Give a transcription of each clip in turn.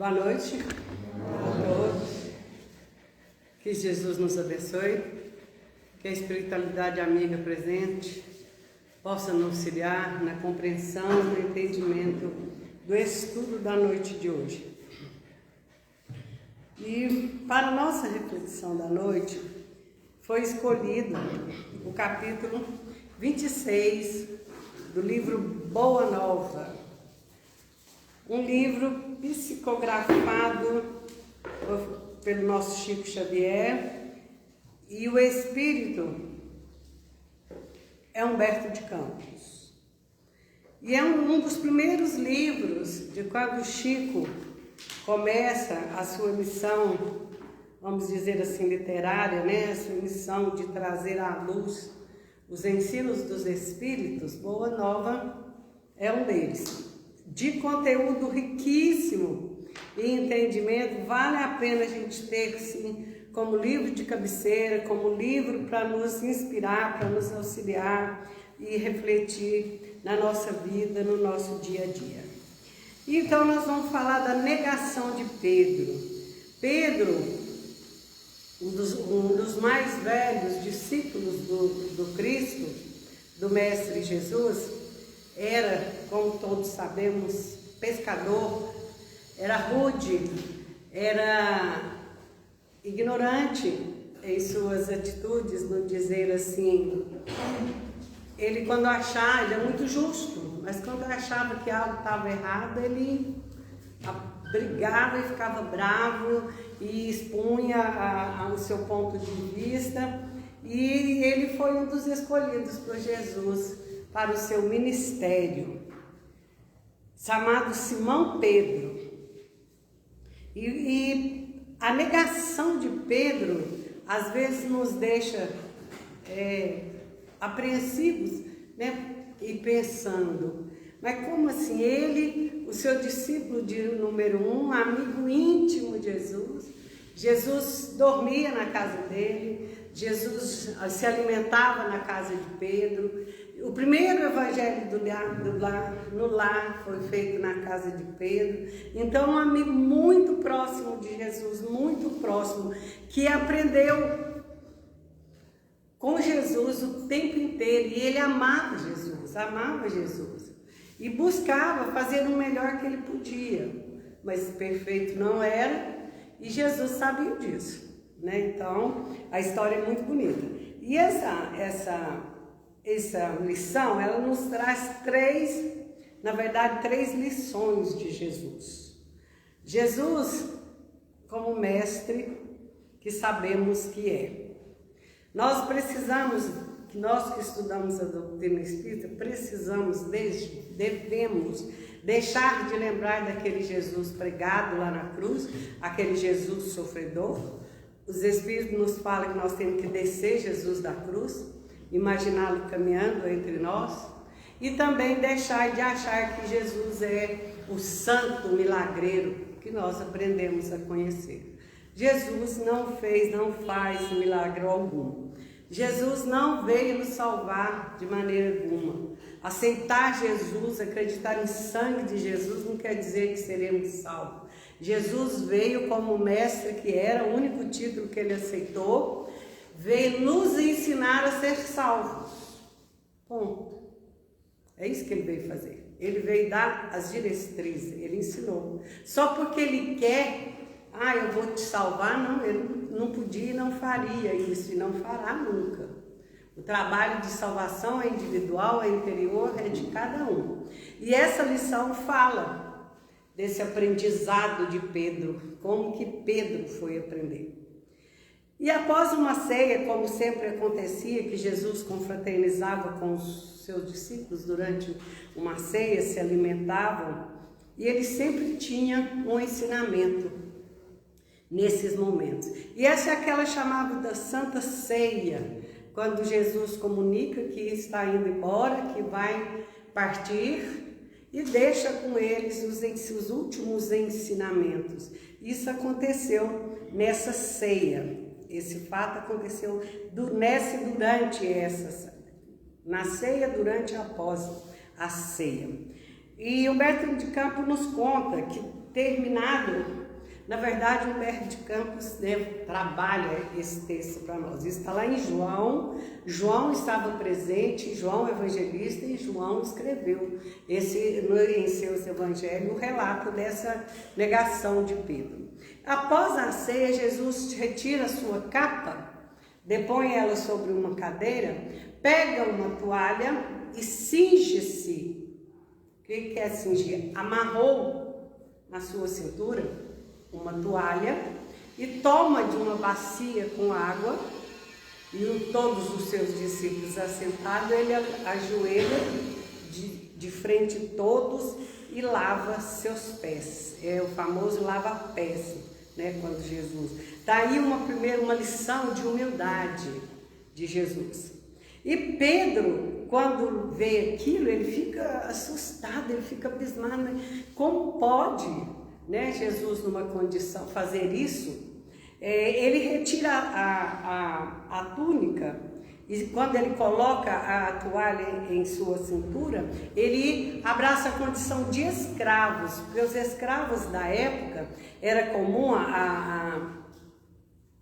Boa noite. Boa noite. Que Jesus nos abençoe, que a espiritualidade amiga presente possa nos auxiliar na compreensão e no entendimento do estudo da noite de hoje. E para a nossa reflexão da noite, foi escolhido o capítulo 26 do livro Boa Nova, um livro psicografado pelo nosso Chico Xavier, e o espírito é Humberto de Campos. E é um dos primeiros livros de quando o Chico começa a sua missão, vamos dizer assim, literária, né? A sua missão de trazer à luz os ensinos dos espíritos. Boa Nova é um deles, de conteúdo riquíssimo e entendimento. Vale a pena a gente ter, sim, como livro de cabeceira, como livro para nos inspirar, para nos auxiliar e refletir na nossa vida, no nosso dia a dia. Então nós vamos falar da negação de Pedro. Pedro, um dos mais velhos discípulos do Cristo, do Mestre Jesus, era, como todos sabemos, pescador, era rude, era ignorante em suas atitudes, no dizer assim. Ele, quando achava, ele é muito justo, mas quando achava que algo estava errado, ele brigava e ficava bravo e expunha o seu ponto de vista. E ele foi um dos escolhidos por Jesus para o seu ministério, chamado Simão Pedro. E a negação de Pedro às vezes nos deixa apreensivos, né? E pensando, mas como assim? Ele, o seu discípulo número 1, amigo íntimo de Jesus, Jesus dormia na casa dele, Jesus se alimentava na casa de Pedro. O primeiro evangelho no lar foi feito na casa de Pedro. Então, um amigo muito próximo de Jesus, muito próximo, que aprendeu com Jesus o tempo inteiro. E ele amava Jesus. E buscava fazer o melhor que ele podia. Mas perfeito não era, e Jesus sabia disso, né? Então, a história é muito bonita. E essa lição, ela nos traz três lições de Jesus. Jesus como mestre que sabemos que é. Nós que estudamos a doutrina espírita, devemos deixar de lembrar daquele Jesus pregado lá na cruz, aquele Jesus sofredor. Os espíritos nos falam que nós temos que descer Jesus da cruz, imaginá-lo caminhando entre nós, e também deixar de achar que Jesus é o santo milagreiro que nós aprendemos a conhecer. Jesus não faz milagre algum. Jesus não veio nos salvar de maneira alguma. Aceitar Jesus, acreditar em sangue de Jesus não quer dizer que seremos salvos. Jesus veio como mestre que era, o único título que ele aceitou, veio nos ensinar a ser salvos. Ponto. É isso que ele veio fazer. Ele veio dar as diretrizes, ele ensinou. Só porque ele quer, eu vou te salvar, não, ele não podia e não faria isso, e não fará nunca. O trabalho de salvação é individual, é interior, é de cada um. E essa lição fala desse aprendizado de Pedro, como que Pedro foi aprender. E após uma ceia, como sempre acontecia, que Jesus confraternizava com os seus discípulos durante uma ceia, se alimentavam, e ele sempre tinha um ensinamento nesses momentos. E essa é aquela chamada da Santa Ceia, quando Jesus comunica que está indo embora, que vai partir, e deixa com eles os últimos ensinamentos. Isso aconteceu nessa ceia. Esse fato aconteceu na ceia, durante e após a ceia. E Humberto de Campos nos conta que terminado, na verdade, Humberto de Campos, né, trabalha esse texto para nós. Isso está lá em João. João estava presente, João evangelista, e João escreveu em seus evangelhos o relato dessa negação de Pedro. Após a ceia, Jesus retira a sua capa, depõe ela sobre uma cadeira, pega uma toalha e cinge-se. O que é cingir? Amarrou na sua cintura uma toalha e toma de uma bacia com água, e todos os seus discípulos assentados, ele ajoelha de frente a todos e lava seus pés. É o famoso lava-pés, né, quando Jesus. Está aí uma lição de humildade de Jesus. E Pedro, quando vê aquilo, ele fica assustado, ele fica abismado. Como pode, né, Jesus, numa condição, fazer isso? Ele retira a túnica, e quando ele coloca a toalha em sua cintura, ele abraça a condição de escravos, porque os escravos da época era comum,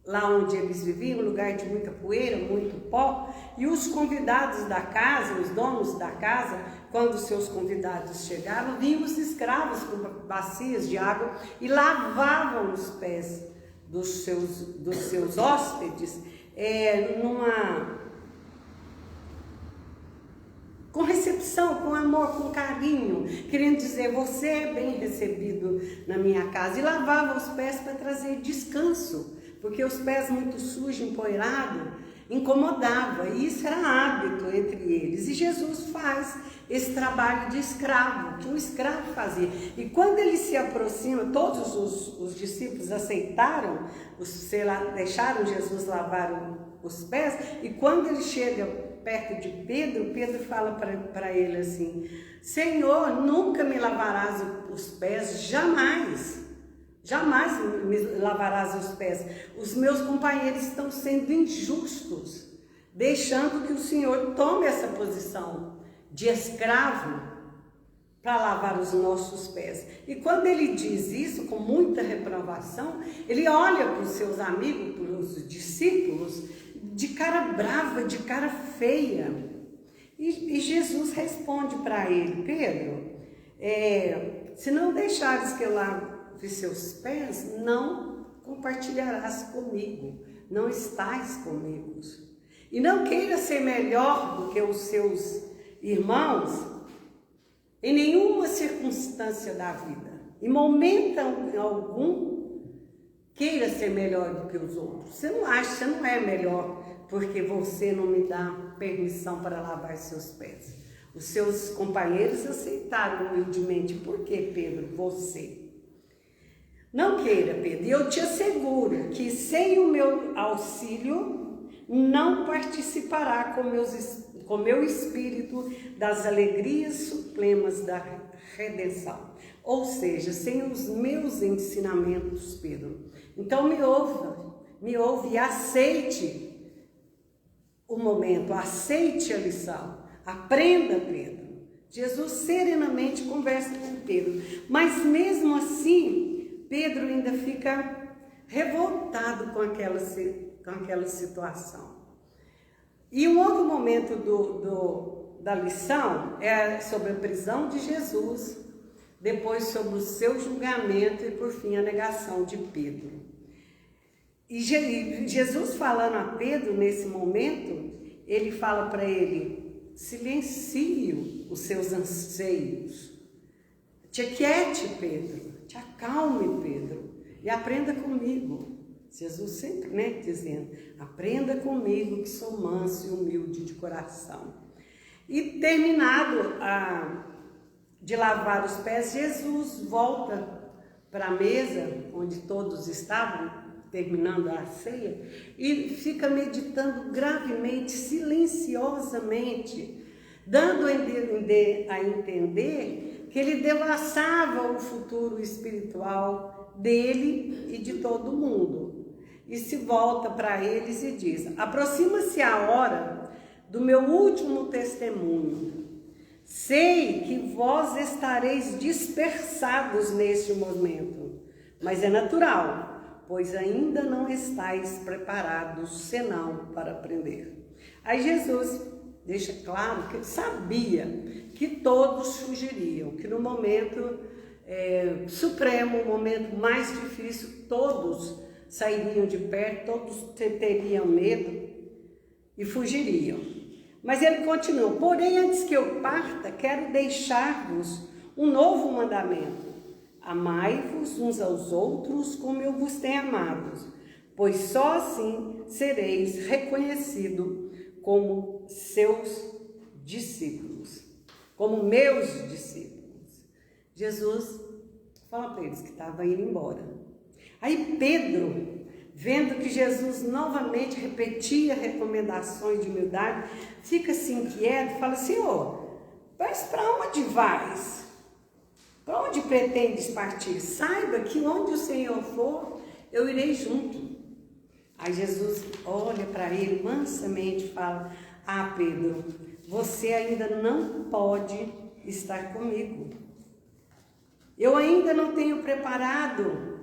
lá onde eles viviam, um lugar de muita poeira, muito pó, e os convidados da casa, os donos da casa, quando seus convidados chegavam, vinham os escravos com bacias de água e lavavam os pés dos seus hóspedes, com recepção, com amor, com carinho, querendo dizer, você é bem recebido na minha casa. E lavava os pés para trazer descanso, porque os pés muito sujos, empoeirados, incomodava, e isso era hábito entre eles. E Jesus faz esse trabalho de escravo, que um escravo fazia. E quando ele se aproxima, todos os discípulos aceitaram, deixaram Jesus lavar os pés, e quando ele chega perto de Pedro, Pedro fala para ele assim: Senhor, nunca me lavarás os pés, jamais me lavarás os pés. Os meus companheiros estão sendo injustos, deixando que o Senhor tome essa posição de escravo para lavar os nossos pés. E quando ele diz isso com muita reprovação, ele olha para os seus amigos, para os discípulos, de cara brava, de cara feia. E Jesus responde para ele: Pedro, se não deixares que eu lave seus pés, não compartilharás comigo, não estás comigo. E não queira ser melhor do que os seus irmãos em nenhuma circunstância da vida. Em momento algum, queira ser melhor do que os outros. Você não é melhor porque você não me dá permissão para lavar seus pés. Os seus companheiros aceitaram humildemente. Por que, Pedro, você? Não queira, Pedro, e eu te asseguro que sem o meu auxílio não participará com meu espírito das alegrias supremas da redenção. Ou seja, sem os meus ensinamentos, Pedro. Então me ouve e aceite o momento, aceite a lição, aprenda, Pedro. Jesus serenamente conversa com Pedro, mas mesmo assim, Pedro ainda fica revoltado com aquela situação. E um outro momento da lição é sobre a prisão de Jesus, depois sobre o seu julgamento e, por fim, a negação de Pedro. E Jesus falando a Pedro nesse momento, ele fala para ele: silencie os seus anseios, te aquiete, Pedro. Te acalme, Pedro, e aprenda comigo. Jesus sempre, né, dizendo: aprenda comigo que sou manso e humilde de coração. E terminado de lavar os pés, Jesus volta para a mesa onde todos estavam, terminando a ceia, e fica meditando gravemente, silenciosamente, dando a entender que ele devassava o futuro espiritual dele e de todo mundo. E se volta para eles e diz: aproxima-se a hora do meu último testemunho. Sei que vós estareis dispersados neste momento, mas é natural, pois ainda não estáis preparados senão para aprender. Aí Jesus deixa claro que ele sabia que todos fugiriam, que no momento supremo, o momento mais difícil, todos sairiam de perto, todos teriam medo e fugiriam. Mas ele continuou: porém, antes que eu parta, quero deixar-vos um novo mandamento. Amai-vos uns aos outros como eu vos tenho amados, pois só assim sereis reconhecidos como seus discípulos, como meus discípulos. Jesus fala para eles que estava indo embora. Aí Pedro, vendo que Jesus novamente repetia recomendações de humildade, fica assim inquieto e fala: Senhor, mas para onde vais? Para onde pretendes partir? Saiba que onde o Senhor for, eu irei junto. Aí Jesus olha para ele mansamente e fala: ah, Pedro, você ainda não pode estar comigo. Eu ainda não tenho preparado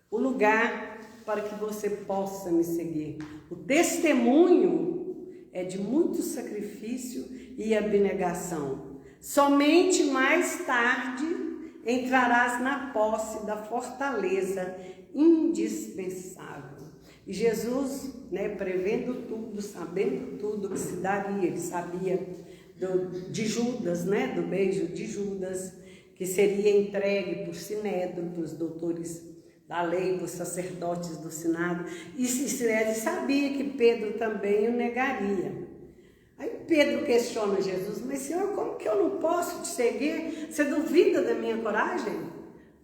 o lugar para que você possa me seguir. O testemunho é de muito sacrifício e abnegação. Somente mais tarde entrarás na posse da fortaleza indispensável. E Jesus, prevendo tudo, sabendo tudo que se daria, ele sabia de Judas, do beijo de Judas, que seria entregue por Sinédrio, para os doutores da lei, para os sacerdotes do Senado, e Sinédrio sabia que Pedro também o negaria. Aí Pedro questiona Jesus: mas Senhor, como que eu não posso te seguir? Você duvida da minha coragem?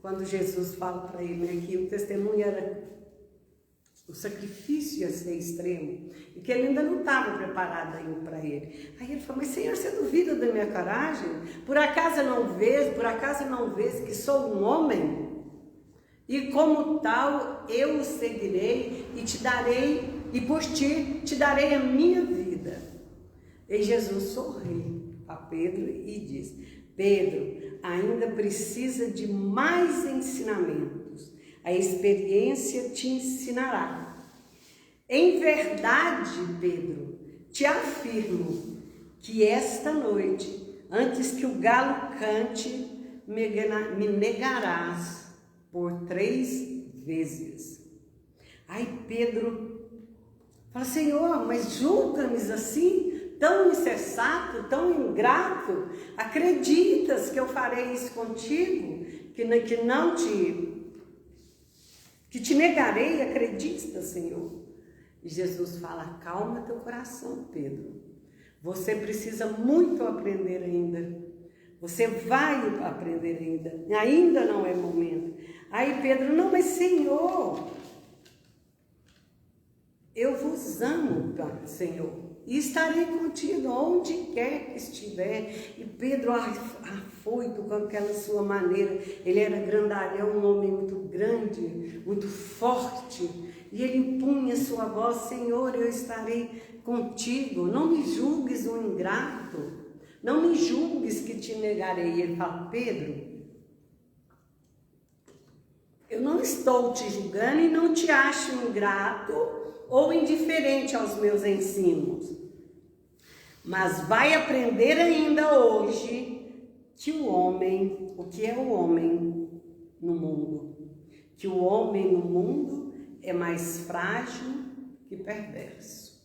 Quando Jesus fala para ele que o testemunho era, o sacrifício ia ser extremo, e que ele ainda não estava preparado ainda para ele. Aí ele falou: mas Senhor, você duvida da minha coragem? Por acaso não vês que sou um homem? E como tal eu o seguirei e te darei, e por ti te darei a minha vida. E Jesus sorri a Pedro e diz: Pedro, ainda precisa de mais ensinamentos. A experiência te ensinará. Em verdade, Pedro, te afirmo que esta noite, antes que o galo cante, me negarás por 3 vezes. Aí Pedro fala: Senhor, mas julga-me assim? Tão insensato, tão ingrato? Acreditas que eu farei isso contigo? Que te negarei? Acreditas, Senhor? E Jesus fala: calma teu coração, Pedro. Você precisa muito aprender ainda. Você vai aprender ainda. Ainda não é momento. Aí Pedro: não, mas Senhor, eu vos amo, Senhor, e estarei contigo onde quer que estiver. E Pedro, afoito com aquela sua maneira, ele era grandalhão, um homem muito grande, muito forte, e ele impunha sua voz: Senhor, eu estarei contigo, não me julgues um ingrato, não me julgues que te negarei. E ele fala: Pedro, eu não estou te julgando e não te acho ingrato ou indiferente aos meus ensinos, mas vai aprender ainda hoje que o que é o homem no mundo, que o homem no mundo é mais frágil que perverso.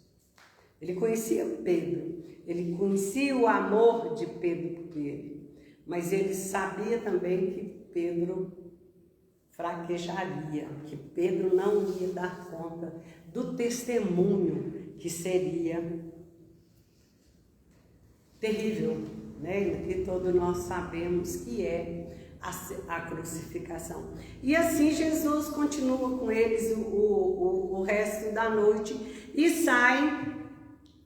Ele conhecia Pedro, ele conhecia o amor de Pedro por ele, mas ele sabia também que Pedro fraquejaria, que Pedro não ia dar conta do testemunho que seria terrível, que todos nós sabemos que é a crucificação. E assim Jesus continua com eles o resto da noite e sai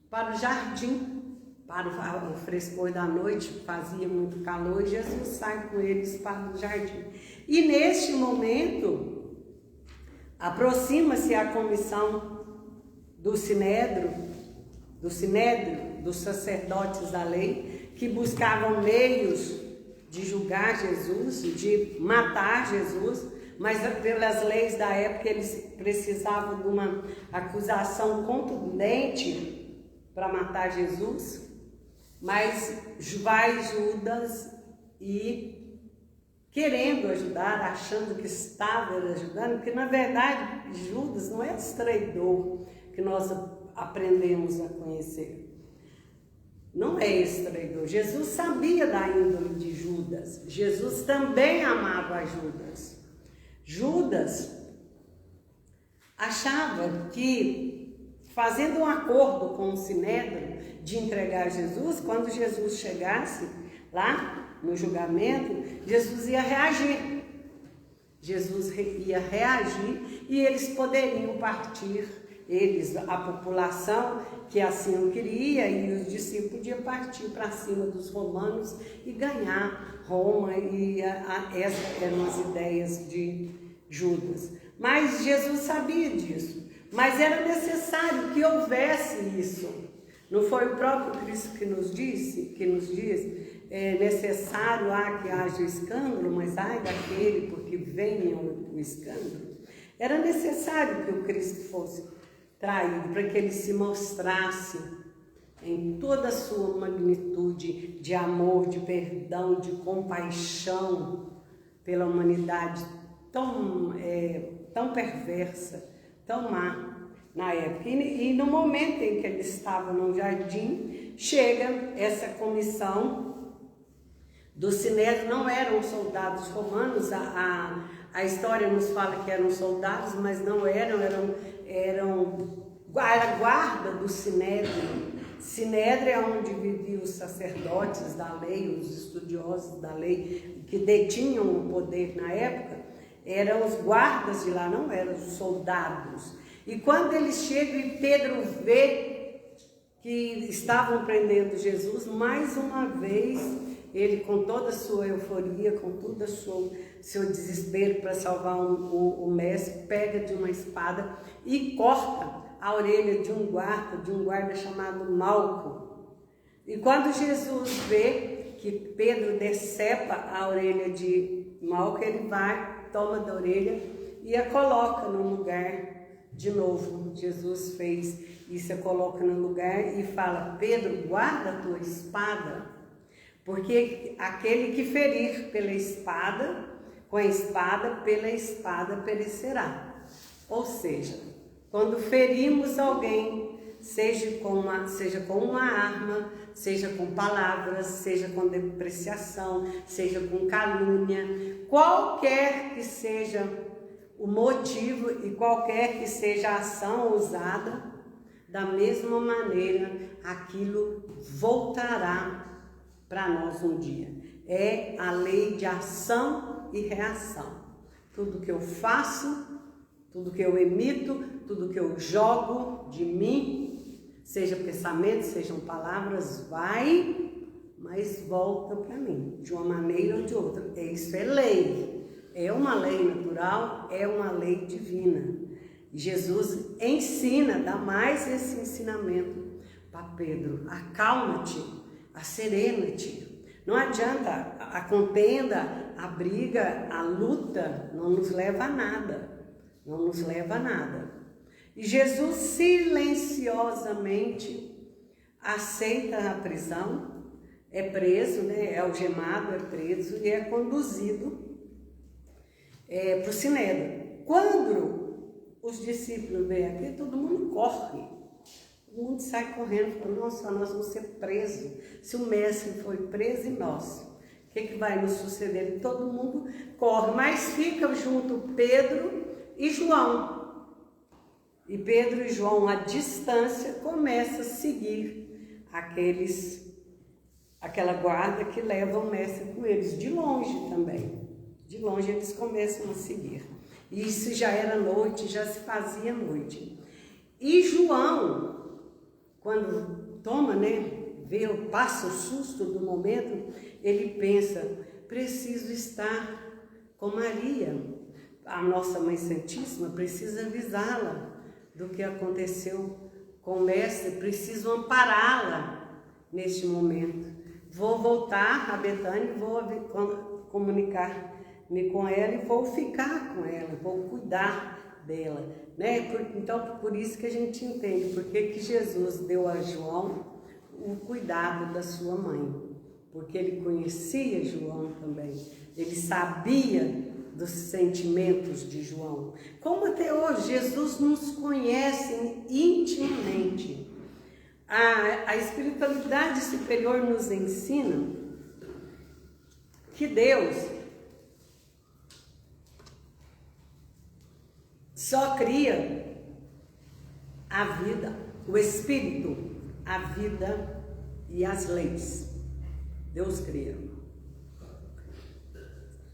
para o jardim, para o frescor da noite, fazia muito calor, e Jesus sai com eles para o jardim. E neste momento, aproxima-se a comissão do Sinédrio, dos sacerdotes da lei, que buscavam meios de julgar Jesus, de matar Jesus, mas pelas leis da época eles precisavam de uma acusação contundente para matar Jesus. Mas vai Judas e querendo ajudar, achando que estava ajudando, porque na verdade Judas não é esse traidor que nós aprendemos a conhecer. Não é esse traidor. Jesus sabia da índole de Judas. Jesus também amava Judas. Judas achava que, fazendo um acordo com o Sinédrio de entregar Jesus, quando Jesus chegasse lá no julgamento, Jesus ia reagir. Jesus ia reagir e eles poderiam partir, eles, a população que assim o queria, e os discípulos podiam partir para cima dos romanos e ganhar Roma, e essas eram as ideias de Judas. Mas Jesus sabia disso, mas era necessário que houvesse isso. Não foi o próprio Cristo que nos diz, é necessário que haja escândalo, mas ai daquele porque venha o escândalo. Era necessário que o Cristo fosse traído, para que ele se mostrasse em toda a sua magnitude de amor, de perdão, de compaixão pela humanidade tão perversa, tão má na época. E no momento em que ele estava no jardim, chega essa comissão do Sinédrio. Não eram soldados romanos, a história nos fala que eram soldados, mas não eram a guarda do Sinédrio. Sinédrio é onde viviam os sacerdotes da lei, os estudiosos da lei, que detinham o poder na época. Eram os guardas de lá, não eram os soldados. E quando eles chegam e Pedro vê que estavam prendendo Jesus, mais uma vez, ele com toda a sua euforia, com todo o seu desespero para salvar o mestre, pega de uma espada e corta a orelha de um guarda chamado Malco. E quando Jesus vê que Pedro decepa a orelha de Malco, ele vai, toma da orelha e a coloca no lugar de novo. Jesus fez isso, a coloca no lugar e fala: Pedro, guarda a tua espada, porque aquele que ferir pela espada, com a espada, pela espada perecerá. Ou seja, quando ferimos alguém, seja com uma arma, seja com palavras, seja com depreciação, seja com calúnia, qualquer que seja o motivo e qualquer que seja a ação usada, da mesma maneira, aquilo voltará para nós um dia. É a lei de ação e reação. Tudo que eu faço, tudo que eu emito, tudo que eu jogo de mim, seja pensamentos, sejam palavras, vai, mas volta para mim, de uma maneira ou de outra. Isso é lei. É uma lei natural, é uma lei divina. Jesus ensina, dá mais esse ensinamento para Pedro. Acalma-te, serena-te. Não adianta, a contenda, a briga, a luta não nos leva a nada. Não nos leva a nada. E Jesus silenciosamente aceita a prisão, é preso, é algemado, é preso e é conduzido para o Sinédrio. Quando os discípulos vêm aqui, todo mundo corre. Todo mundo sai correndo, fala: nossa, nós vamos ser presos. Se o mestre foi preso, e nós? O que vai nos suceder? Todo mundo corre, mas fica junto Pedro e João. E Pedro e João, à distância, começam a seguir aquela guarda que leva o mestre com eles, de longe também. De longe eles começam a seguir. Isso já era noite, já se fazia noite. E João, quando toma, passa o susto do momento, ele pensa: preciso estar com Maria, a nossa Mãe Santíssima, preciso avisá-la do que aconteceu com o mestre, preciso ampará-la, neste momento. Vou voltar a Betânia, vou comunicar-me com ela e vou ficar com ela, vou cuidar dela, né? Então, por isso que a gente entende porque que Jesus deu a João o cuidado da sua mãe, porque ele conhecia João também, ele sabia dos sentimentos de João. Como até hoje Jesus nos conhece intimamente. A espiritualidade superior nos ensina que Deus só cria a vida, o Espírito, a vida e as leis. Deus cria.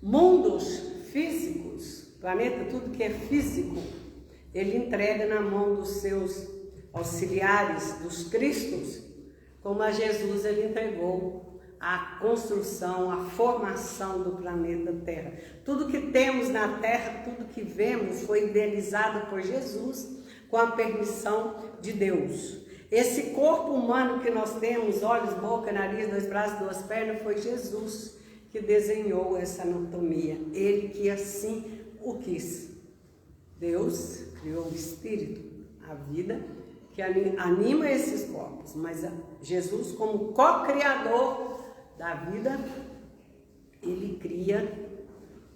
Mundos físicos, planeta, tudo que é físico, ele entrega na mão dos seus auxiliares, dos cristos, como a Jesus ele entregou a construção, a formação do planeta Terra. Tudo que temos na Terra, tudo que vemos foi idealizado por Jesus com a permissão de Deus. Esse corpo humano que nós temos, olhos, boca, nariz, 2 braços, 2 pernas, foi Jesus que desenhou essa anatomia. Ele que assim o quis. Deus criou o espírito, a vida, que anima esses corpos, mas Jesus, como co-criador da vida, ele cria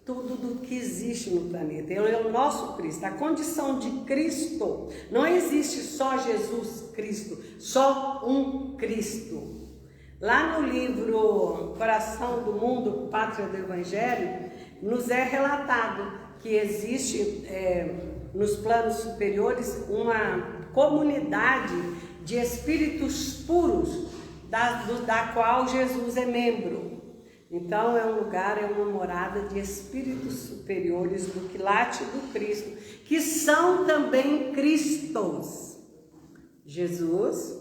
tudo do que existe no planeta. Ele é o nosso Cristo, a condição de Cristo. Não existe só Jesus Cristo, só um Cristo. Lá no livro Coração do Mundo, Pátria do Evangelho, nos é relatado que existe nos planos superiores uma comunidade de espíritos puros, da qual Jesus é membro. Então é um lugar, é uma morada de espíritos superiores do quilate do Cristo, que são também Cristos. Jesus,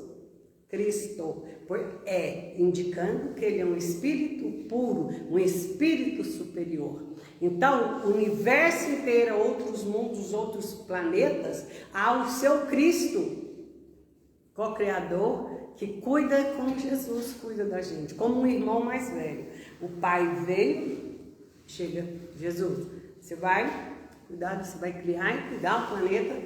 Cristo, indicando que ele é um espírito puro, um espírito superior. Então, o universo inteiro, outros mundos, outros planetas, há o seu Cristo, co-criador, que cuida como Jesus cuida da gente, como um irmão mais velho. O pai veio, chega, Jesus, você vai cuidar, você vai criar e cuidar o planeta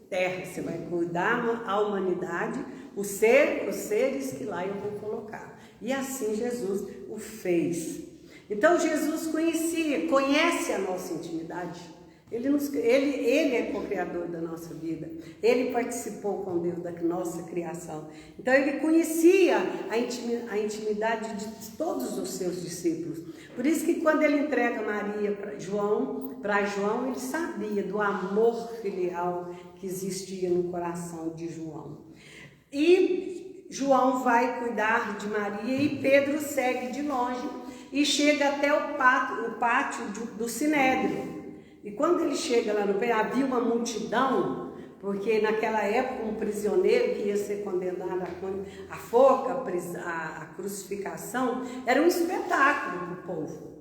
Terra, você vai cuidar a humanidade, os seres que lá eu vou colocar. E assim Jesus o fez. Então Jesus conhece a nossa intimidade. Ele é co-criador da nossa vida. Ele participou com Deus da nossa criação. Então ele conhecia a intimidade de todos os seus discípulos. Por isso que quando ele entrega Maria para João, ele sabia do amor filial que existia no coração de João. E João vai cuidar de Maria e Pedro segue de longe e chega até o pátio do Sinédrio. E quando ele chega lá no pé, havia uma multidão, porque naquela época um prisioneiro que ia ser condenado à forca, à crucificação, era um espetáculo para o povo.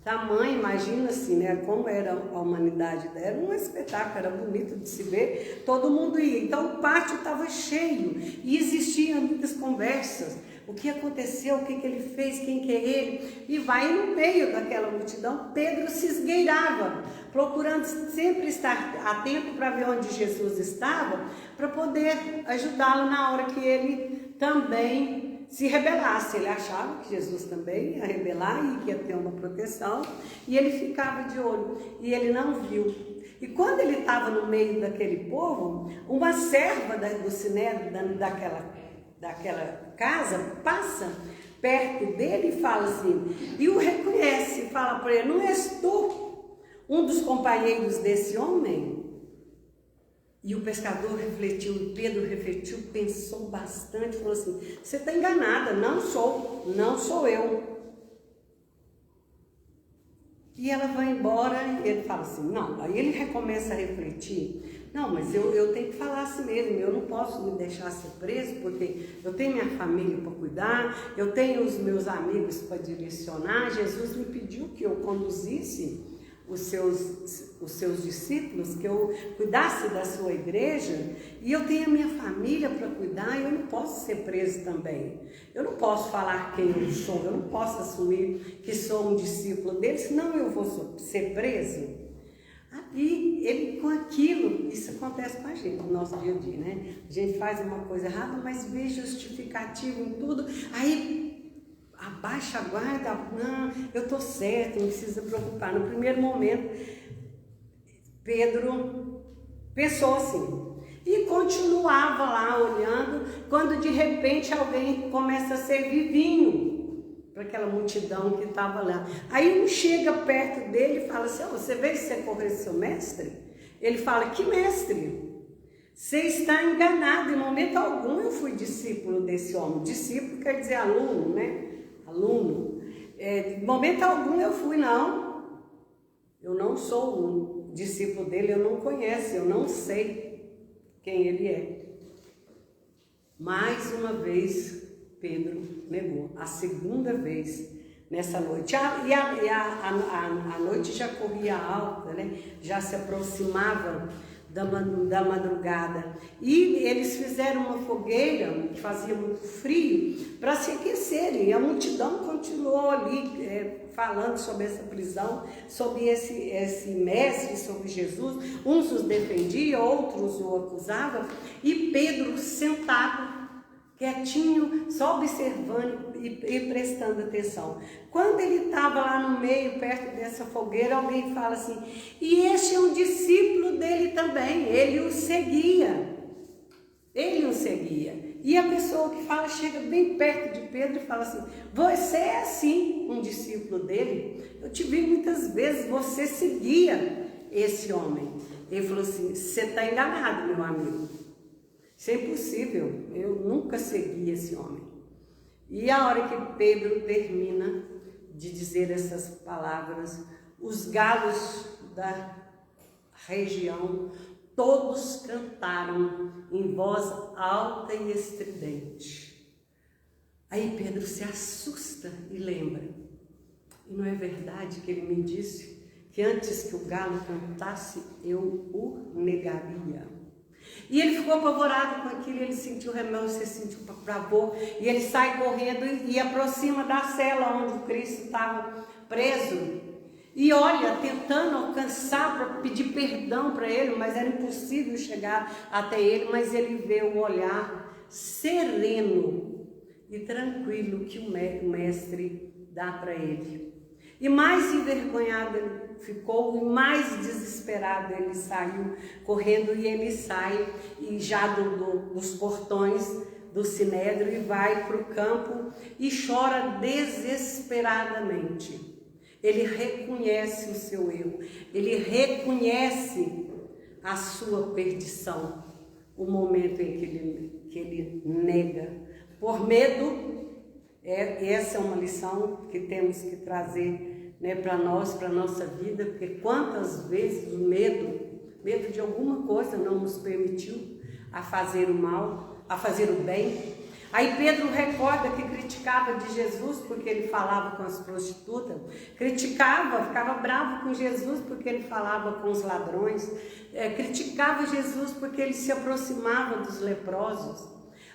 Tamanho, imagina assim, né, como era a humanidade, era um espetáculo, era bonito de se ver, todo mundo ia. Então o pátio estava cheio e existiam muitas conversas. O que aconteceu, o que ele fez, quem que é ele? E vai no meio daquela multidão, Pedro se esgueirava, procurando sempre estar atento para ver onde Jesus estava, para poder ajudá-lo na hora que ele também se rebelasse. Ele achava que Jesus também ia rebelar e que ia ter uma proteção, e ele ficava de olho, e ele não viu. E quando ele estava no meio daquele povo, uma serva do Sinédrio, daquela casa, passa perto dele e fala assim, e o reconhece, fala para ele, não és tu um dos companheiros desse homem? E o pescador refletiu, e Pedro refletiu, pensou bastante, falou assim, você está enganada, não sou eu. E ela vai embora e ele fala assim, não, aí ele recomeça a refletir, não, mas eu tenho que falar assim mesmo, eu não posso me deixar ser preso, porque eu tenho minha família para cuidar, eu tenho os meus amigos para direcionar, Jesus me pediu que eu conduzisse os seus discípulos, que eu cuidasse da sua igreja, e eu tenho a minha família para cuidar, e eu não posso ser preso também. Eu não posso falar quem eu sou, eu não posso assumir que sou um discípulo dele, senão eu vou ser preso. E ele, com aquilo, isso acontece com a gente no nosso dia a dia, né? A gente faz uma coisa errada, mas vê justificativo em tudo, aí abaixa a guarda, não, eu estou certo, não precisa preocupar. No primeiro momento, Pedro pensou assim, e continuava lá olhando, quando de repente alguém começa a servir vinho para aquela multidão que estava lá. Aí um chega perto dele e fala assim, você veio socorrer seu mestre? Ele fala, que mestre? Você está enganado, em momento algum eu fui discípulo desse homem. Discípulo quer dizer aluno, né? Aluno. Em momento algum eu fui, não. Eu não sou um discípulo dele, eu não conheço, eu não sei quem ele é. Mais uma vez, Pedro negou, a segunda vez nessa noite. A noite já corria alta, né? Já se aproximava da madrugada. E eles fizeram uma fogueira, que fazia muito frio, para se aquecerem. E a multidão continuou ali falando sobre essa prisão, sobre esse mestre, sobre Jesus. Uns os defendiam, outros o acusavam. E Pedro sentado, quietinho, só observando e prestando atenção. Quando ele estava lá no meio, perto dessa fogueira, alguém fala assim, e este é um discípulo dele também, ele o seguia. Ele o seguia. E a pessoa que fala, chega bem perto de Pedro e fala assim, você é sim um discípulo dele? Eu te vi muitas vezes, você seguia esse homem. Ele falou assim, você está enganado, meu amigo. Isso é impossível, eu nunca segui esse homem. E a hora que Pedro termina de dizer essas palavras, os galos da região todos cantaram em voz alta e estridente. Aí Pedro se assusta e lembra, e não é verdade que ele me disse que antes que o galo cantasse eu o negaria? E ele ficou apavorado com aquilo, ele sentiu remorso, ele sentiu pavor, e ele sai correndo e aproxima da cela onde o Cristo estava preso. E olha, tentando alcançar para pedir perdão para ele, mas era impossível chegar até ele, mas ele vê o olhar sereno e tranquilo que o mestre dá para ele. E mais envergonhado ele ficou, e mais desesperado ele saiu correndo, e ele sai e já dos portões do Sinédrio e vai para o campo e chora desesperadamente. Ele reconhece o seu erro, ele reconhece a sua perdição, o momento em que ele nega, por medo. Essa é uma lição que temos que trazer, né, para nós, para a nossa vida, porque quantas vezes o medo de alguma coisa não nos permitiu a fazer o mal, a fazer o bem. Aí Pedro recorda que criticava de Jesus porque ele falava com as prostitutas, criticava, ficava bravo com Jesus porque ele falava com os ladrões, criticava Jesus porque ele se aproximava dos leprosos.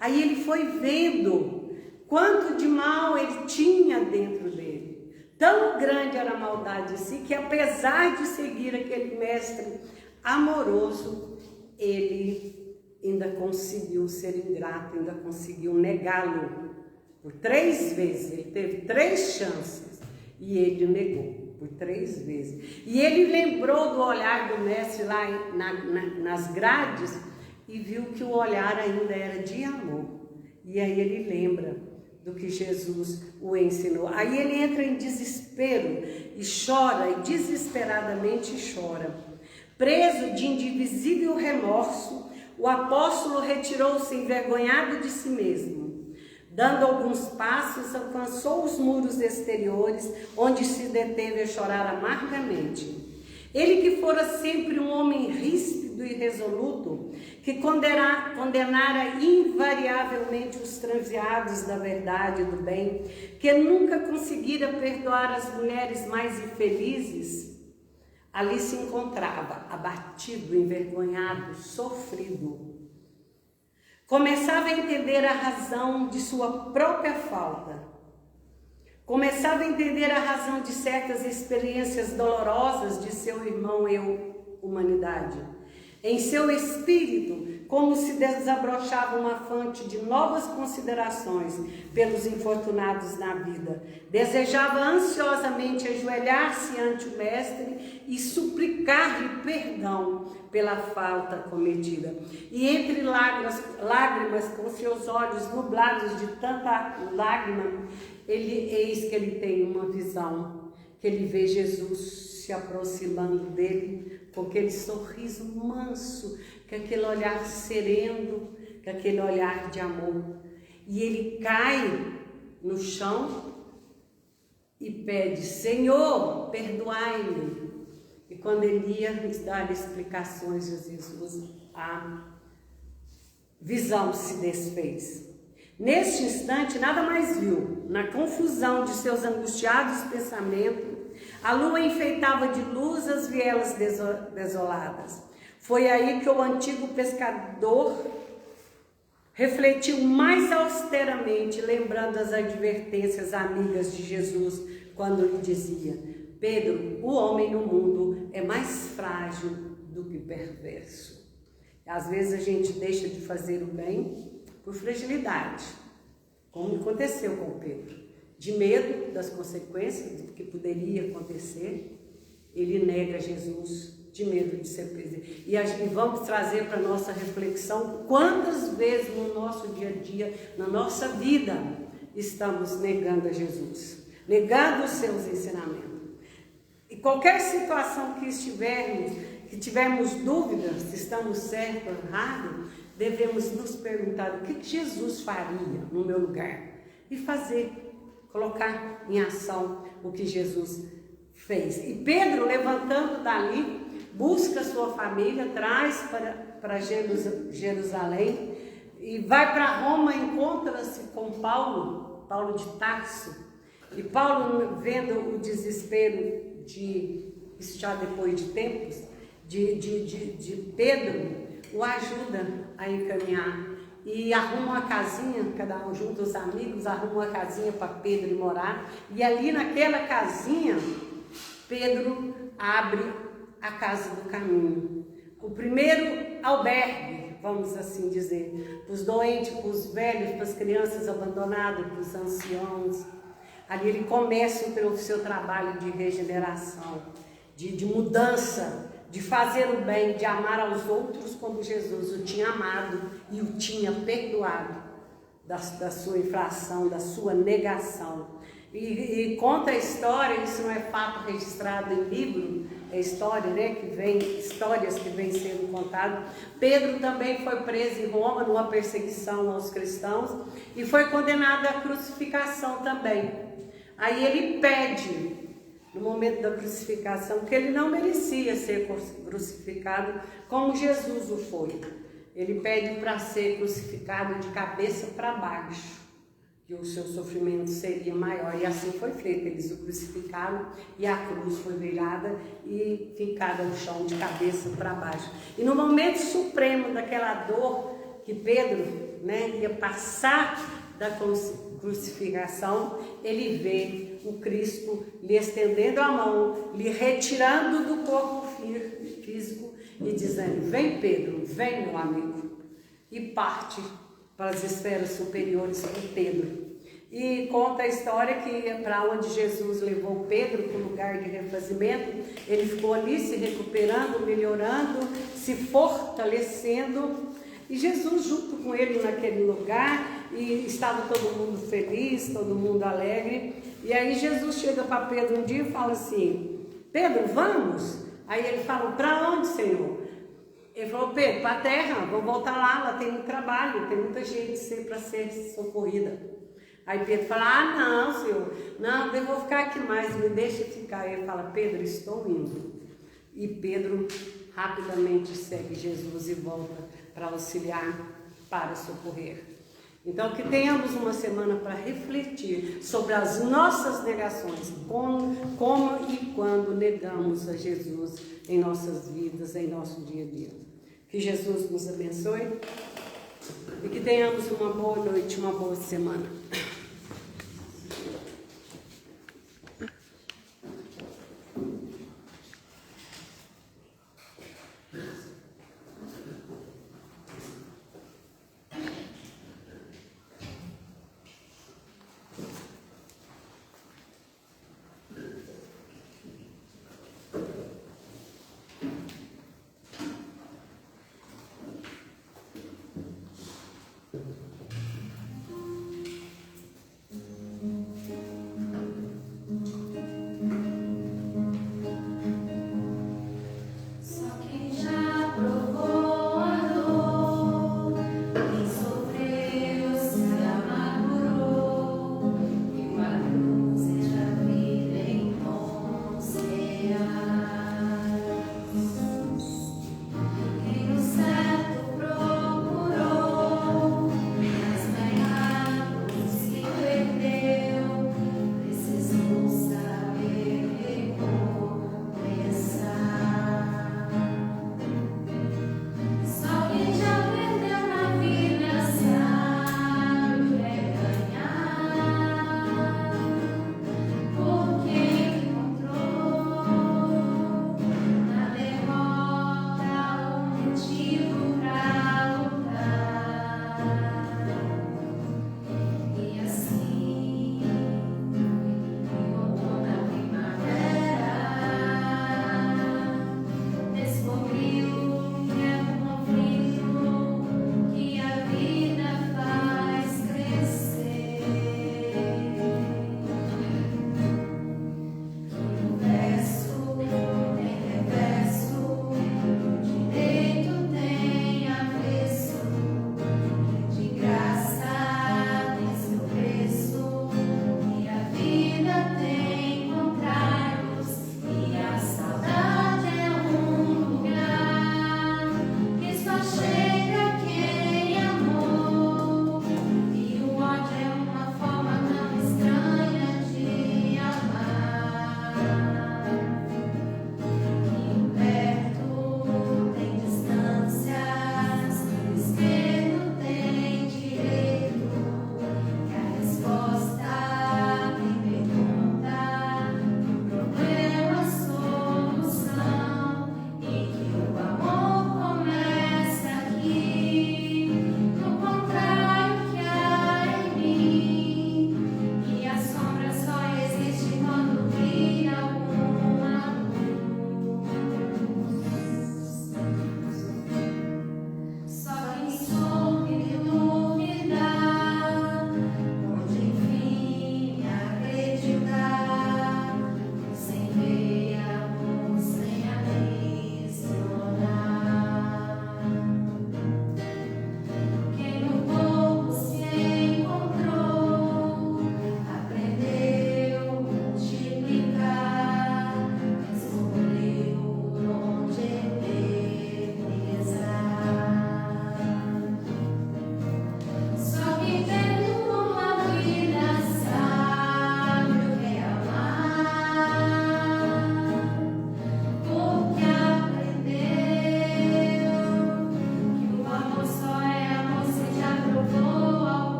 Aí ele foi vendo quanto de mal ele tinha dentro dele. Tão grande era a maldade em si, que apesar de seguir aquele mestre amoroso, ele ainda conseguiu ser ingrato, ainda conseguiu negá-lo. Por 3 vezes, ele teve 3 chances e ele negou por 3 vezes. E ele lembrou do olhar do mestre lá nas grades e viu que o olhar ainda era de amor. E aí ele lembra do que Jesus o ensinou. Aí ele entra em desespero e chora, e desesperadamente chora. Preso de indivisível remorso, o apóstolo retirou-se envergonhado de si mesmo. Dando alguns passos, alcançou os muros exteriores, onde se deteve a chorar amargamente. Ele que fora sempre um homem ríspido e resoluto, que condenara invariavelmente os transviados da verdade e do bem, que nunca conseguira perdoar as mulheres mais infelizes, ali se encontrava, abatido, envergonhado, sofrido. Começava a entender a razão de sua própria falta. Começava a entender a razão de certas experiências dolorosas de seu irmão eu, humanidade. Em seu espírito, como se desabrochava uma fonte de novas considerações pelos infortunados na vida. Desejava ansiosamente ajoelhar-se ante o Mestre e suplicar-lhe perdão pela falta cometida. E entre lágrimas, com seus olhos nublados de tanta lágrima, eis que ele tem uma visão, que ele vê Jesus se aproximando dele, com aquele sorriso manso, com aquele olhar sereno, com aquele olhar de amor. E ele cai no chão e pede: Senhor, perdoai-me. E quando ele ia dar explicações a Jesus, a visão se desfez. Neste instante, nada mais viu. Na confusão de seus angustiados pensamentos, a lua enfeitava de luz as vielas desoladas. Foi aí que o antigo pescador refletiu mais austeramente, lembrando as advertências amigas de Jesus, quando lhe dizia: Pedro, o homem no mundo é mais frágil do que perverso. Às vezes a gente deixa de fazer o bem por fragilidade, como aconteceu com Pedro. De medo das consequências do que poderia acontecer, ele nega Jesus, de medo de ser preso. E vamos trazer para a nossa reflexão quantas vezes no nosso dia a dia, na nossa vida, estamos negando a Jesus, negando os seus ensinamentos. E qualquer situação que tivermos dúvidas se estamos certo ou errado, devemos nos perguntar: o que Jesus faria no meu lugar? E colocar em ação o que Jesus fez. E Pedro, levantando dali, busca sua família, traz para Jerusalém e vai para Roma, encontra-se com Paulo de Tarso. E Paulo, vendo o desespero isso já depois de tempos, de Pedro, o ajuda a encaminhar. E arruma uma casinha, cada um junto, os amigos arrumam uma casinha para Pedro morar. E ali naquela casinha, Pedro abre a casa do caminho. O primeiro albergue, vamos assim dizer, para os doentes, para os velhos, para as crianças abandonadas, para os anciãos. Ali ele começa pelo seu trabalho de regeneração, de mudança, de fazer o bem, de amar aos outros como Jesus o tinha amado e o tinha perdoado da sua infração, da sua negação. E conta a história, isso não é fato registrado em livro, é história, né, histórias que vêm sendo contadas. Pedro também foi preso em Roma numa perseguição aos cristãos e foi condenado à crucificação também. Aí ele pede, no momento da crucificação, que ele não merecia ser crucificado como Jesus o foi. Ele pede para ser crucificado de cabeça para baixo, que o seu sofrimento seria maior. E assim foi feito, eles o crucificaram e a cruz foi virada e ficada no chão de cabeça para baixo. E no momento supremo daquela dor que Pedro, ia passar da crucificação, ele vê o Cristo lhe estendendo a mão, lhe retirando do corpo físico e dizendo: vem Pedro, vem meu amigo, e parte para as esferas superiores com Pedro. E conta a história que para onde Jesus levou Pedro, para o lugar de refazimento, ele ficou ali se recuperando, melhorando, se fortalecendo, e Jesus junto com ele naquele lugar, e estava todo mundo feliz, todo mundo alegre. E aí Jesus chega para Pedro um dia e fala assim: Pedro, vamos? Aí ele fala: para onde, Senhor? Ele falou: Pedro, para a terra, vou voltar lá tem muito trabalho, tem muita gente para ser socorrida. Aí Pedro fala: ah, não, Senhor, não, eu vou ficar aqui mais, me deixa ficar. Ele fala: Pedro, estou indo. E Pedro rapidamente segue Jesus e volta para auxiliar, para socorrer. Então, que tenhamos uma semana para refletir sobre as nossas negações, como e quando negamos a Jesus em nossas vidas, em nosso dia a dia. Que Jesus nos abençoe e que tenhamos uma boa noite, uma boa semana.